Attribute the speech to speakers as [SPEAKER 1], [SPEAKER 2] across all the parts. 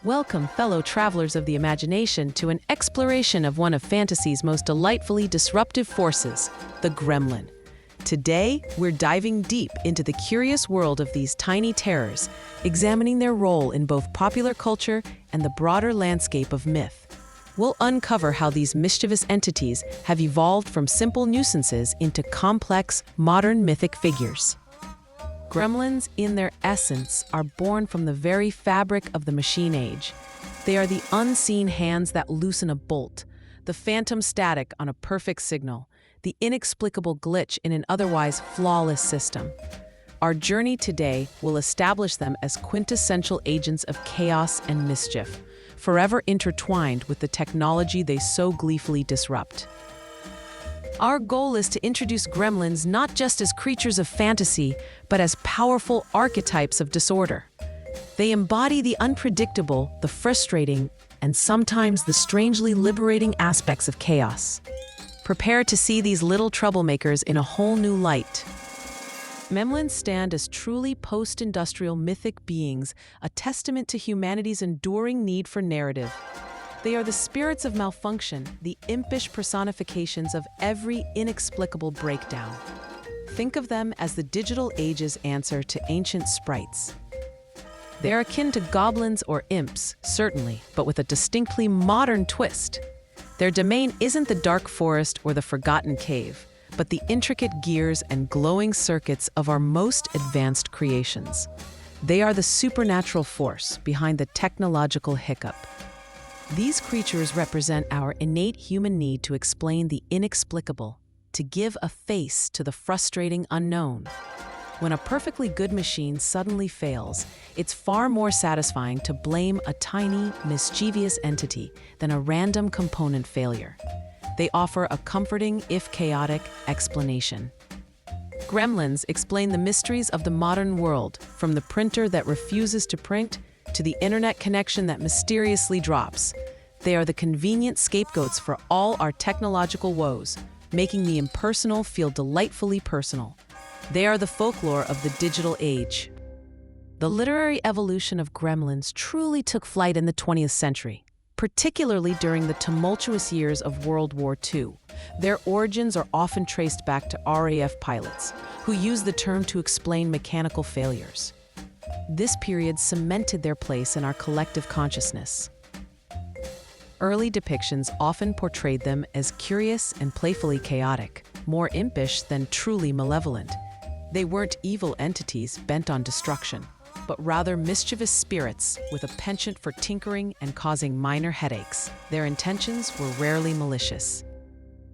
[SPEAKER 1] Welcome, fellow travelers of the imagination, to an exploration of one of fantasy's most delightfully disruptive forces, the gremlin. Today, we're diving deep into the curious world of these tiny terrors, examining their role in both popular culture and the broader landscape of myth. We'll uncover how these mischievous entities have evolved from simple nuisances into complex, modern mythic figures. Gremlins, in their essence, are born from the very fabric of the machine age. They are the unseen hands that loosen a bolt, the phantom static on a perfect signal, the inexplicable glitch in an otherwise flawless system. Our journey today will establish them as quintessential agents of chaos and mischief, forever intertwined with the technology they so gleefully disrupt. Our goal is to introduce gremlins not just as creatures of fantasy, but as powerful archetypes of disorder. They embody the unpredictable, the frustrating, and sometimes the strangely liberating aspects of chaos. Prepare to see these little troublemakers in a whole new light. Gremlins stand as truly post-industrial mythic beings, a testament to humanity's enduring need for narrative. They are the spirits of malfunction, the impish personifications of every inexplicable breakdown. Think of them as the digital age's answer to ancient sprites. They are akin to goblins or imps, certainly, but with a distinctly modern twist. Their domain isn't the dark forest or the forgotten cave, but the intricate gears and glowing circuits of our most advanced creations. They are the supernatural force behind the technological hiccup. These creatures represent our innate human need to explain the inexplicable, to give a face to the frustrating unknown. When a perfectly good machine suddenly fails, it's far more satisfying to blame a tiny, mischievous entity than a random component failure. They offer a comforting, if chaotic, explanation. Gremlins explain the mysteries of the modern world, from the printer that refuses to print to the internet connection that mysteriously drops. They are the convenient scapegoats for all our technological woes, making the impersonal feel delightfully personal. They are the folklore of the digital age. The literary evolution of gremlins truly took flight in the 20th century, particularly during the tumultuous years of World War II. Their origins are often traced back to RAF pilots, who used the term to explain mechanical failures. This period cemented their place in our collective consciousness. Early depictions often portrayed them as curious and playfully chaotic, more impish than truly malevolent. They weren't evil entities bent on destruction, but rather mischievous spirits with a penchant for tinkering and causing minor headaches. Their intentions were rarely malicious.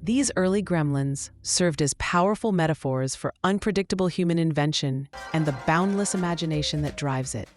[SPEAKER 1] These early gremlins served as powerful metaphors for unpredictable human invention and the boundless imagination that drives it.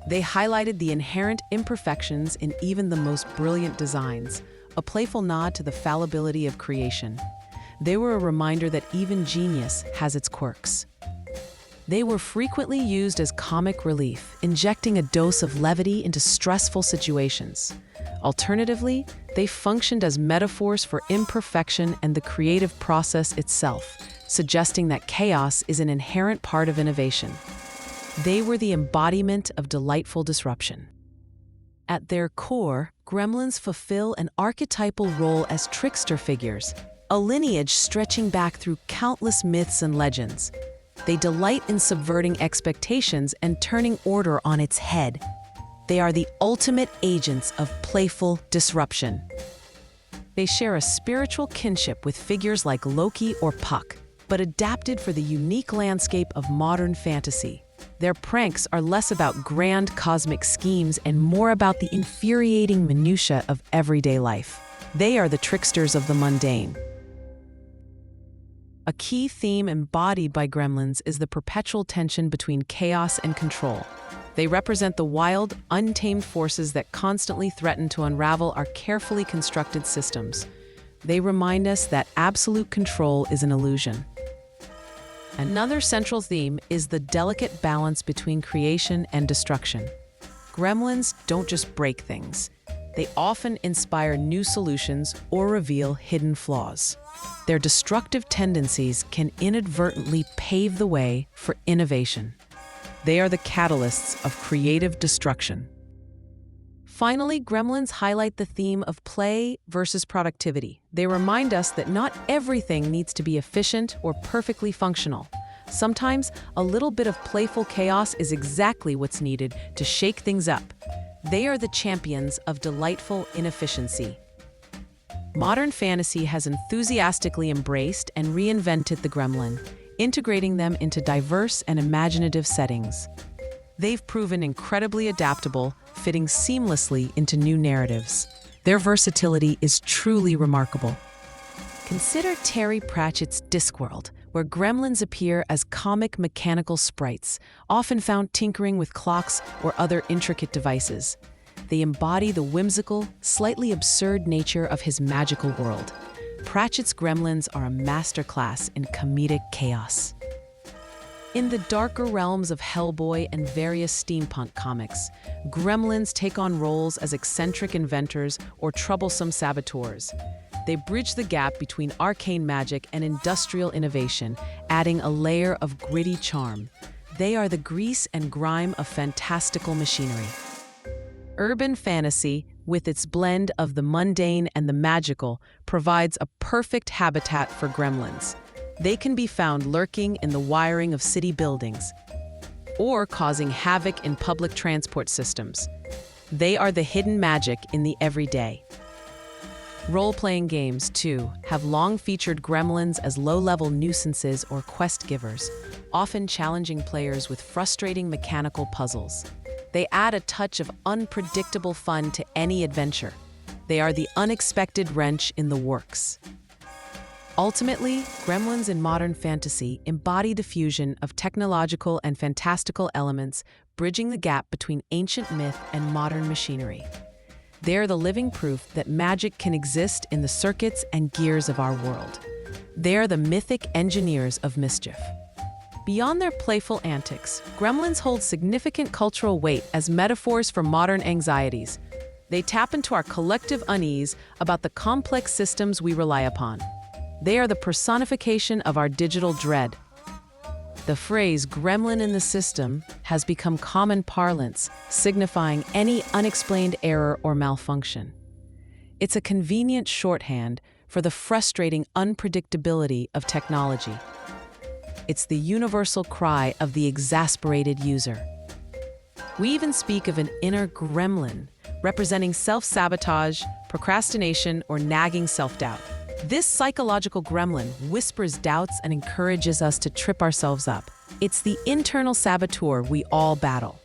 [SPEAKER 1] They highlighted the inherent imperfections in even the most brilliant designs, a playful nod to the fallibility of creation. They were a reminder that even genius has its quirks. They were frequently used as comic relief, injecting a dose of levity into stressful situations. Alternatively, they functioned as metaphors for imperfection and the creative process itself, suggesting that chaos is an inherent part of innovation. They were the embodiment of delightful disruption. At their core, gremlins fulfill an archetypal role as trickster figures, a lineage stretching back through countless myths and legends. They delight in subverting expectations and turning order on its head. They are the ultimate agents of playful disruption. They share a spiritual kinship with figures like Loki or Puck, but adapted for the unique landscape of modern fantasy. Their pranks are less about grand cosmic schemes and more about the infuriating minutiae of everyday life. They are the tricksters of the mundane. A key theme embodied by gremlins is the perpetual tension between chaos and control. They represent the wild, untamed forces that constantly threaten to unravel our carefully constructed systems. They remind us that absolute control is an illusion. Another central theme is the delicate balance between creation and destruction. Gremlins don't just break things. They often inspire new solutions or reveal hidden flaws. Their destructive tendencies can inadvertently pave the way for innovation. They are the catalysts of creative destruction. Finally, Gremlins highlight the theme of play versus productivity. They remind us that not everything needs to be efficient or perfectly functional. Sometimes, a little bit of playful chaos is exactly what's needed to shake things up. They are the champions of delightful inefficiency. Modern fantasy has enthusiastically embraced and reinvented the gremlin, integrating them into diverse and imaginative settings. They've proven incredibly adaptable, fitting seamlessly into new narratives. Their versatility is truly remarkable. Consider Terry Pratchett's Discworld, where gremlins appear as comic mechanical sprites, often found tinkering with clocks or other intricate devices. They embody the whimsical, slightly absurd nature of his magical world. Pratchett's gremlins are a masterclass in comedic chaos. In the darker realms of Hellboy and various steampunk comics, gremlins take on roles as eccentric inventors or troublesome saboteurs. They bridge the gap between arcane magic and industrial innovation, adding a layer of gritty charm. They are the grease and grime of fantastical machinery. Urban fantasy, with its blend of the mundane and the magical, provides a perfect habitat for gremlins. They can be found lurking in the wiring of city buildings or causing havoc in public transport systems. They are the hidden magic in the everyday. Role-playing games, too, have long featured gremlins as low-level nuisances or quest givers, often challenging players with frustrating mechanical puzzles. They add a touch of unpredictable fun to any adventure. They are the unexpected wrench in the works. Ultimately, gremlins in modern fantasy embody the fusion of technological and fantastical elements, bridging the gap between ancient myth and modern machinery. They are the living proof that magic can exist in the circuits and gears of our world. They are the mythic engineers of mischief. Beyond their playful antics, gremlins hold significant cultural weight as metaphors for modern anxieties. They tap into our collective unease about the complex systems we rely upon. They are the personification of our digital dread. The phrase "gremlin in the system" has become common parlance, signifying any unexplained error or malfunction. It's a convenient shorthand for the frustrating unpredictability of technology. It's the universal cry of the exasperated user. We even speak of an inner gremlin, representing self-sabotage, procrastination, or nagging self-doubt. This psychological gremlin whispers doubts and encourages us to trip ourselves up. It's the internal saboteur we all battle.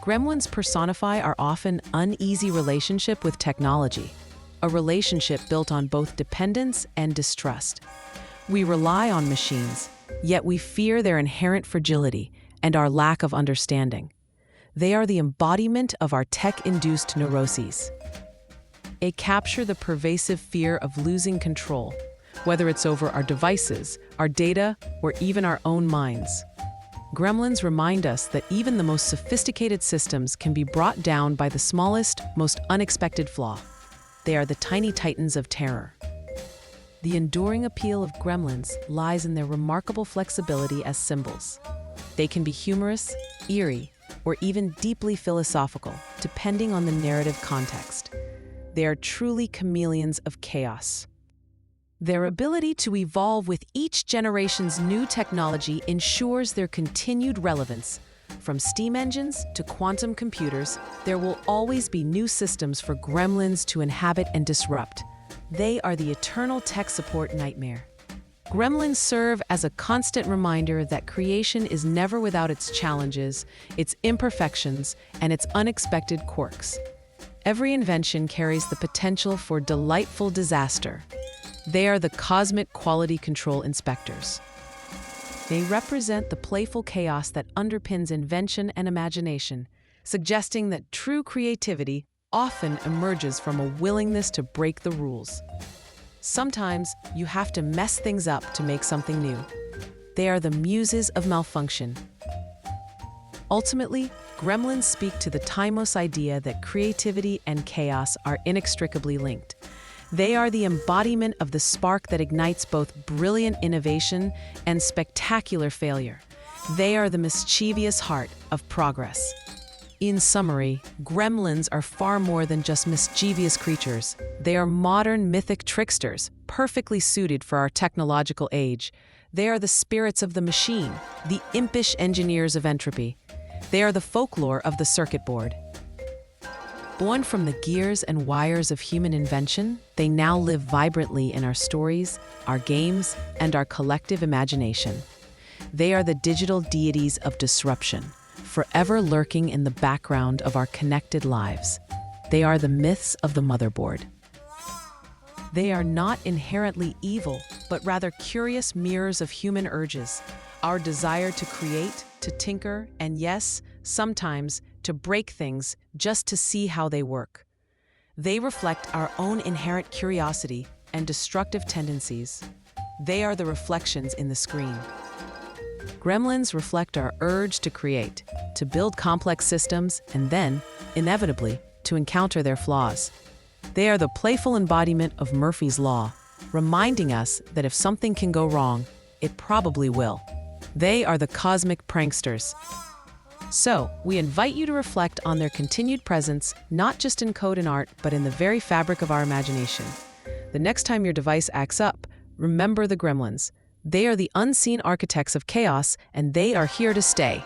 [SPEAKER 1] Gremlins personify our often uneasy relationship with technology, a relationship built on both dependence and distrust. We rely on machines, yet we fear their inherent fragility and our lack of understanding. They are the embodiment of our tech-induced neuroses. They capture the pervasive fear of losing control, whether it's over our devices, our data, or even our own minds. Gremlins remind us that even the most sophisticated systems can be brought down by the smallest, most unexpected flaw. They are the tiny titans of terror. The enduring appeal of gremlins lies in their remarkable flexibility as symbols. They can be humorous, eerie, or even deeply philosophical, depending on the narrative context. They are truly chameleons of chaos. Their ability to evolve with each generation's new technology ensures their continued relevance. From steam engines to quantum computers, there will always be new systems for gremlins to inhabit and disrupt. They are the eternal tech support nightmare. Gremlins serve as a constant reminder that creation is never without its challenges, its imperfections, and its unexpected quirks. Every invention carries the potential for delightful disaster. They are the cosmic quality control inspectors. They represent the playful chaos that underpins invention and imagination, suggesting that true creativity often emerges from a willingness to break the rules. Sometimes you have to mess things up to make something new. They are the muses of malfunction. Ultimately, gremlins speak to the timeless idea that creativity and chaos are inextricably linked. They are the embodiment of the spark that ignites both brilliant innovation and spectacular failure. They are the mischievous heart of progress. In summary, gremlins are far more than just mischievous creatures. They are modern mythic tricksters, perfectly suited for our technological age. They are the spirits of the machine, the impish engineers of entropy. They are the folklore of the circuit board. Born from the gears and wires of human invention, they now live vibrantly in our stories, our games, and our collective imagination. They are the digital deities of disruption, forever lurking in the background of our connected lives. They are the myths of the motherboard. They are not inherently evil, but rather curious mirrors of human urges, our desire to create, to tinker, and yes, sometimes to break things just to see how they work. They reflect our own inherent curiosity and destructive tendencies. They are the reflections in the screen. Gremlins reflect our urge to create, to build complex systems, and then, inevitably, to encounter their flaws. They are the playful embodiment of Murphy's Law, reminding us that if something can go wrong, it probably will. They are the cosmic pranksters. So, we invite you to reflect on their continued presence, not just in code and art, but in the very fabric of our imagination. The next time your device acts up, remember the gremlins. They are the unseen architects of chaos, and they are here to stay.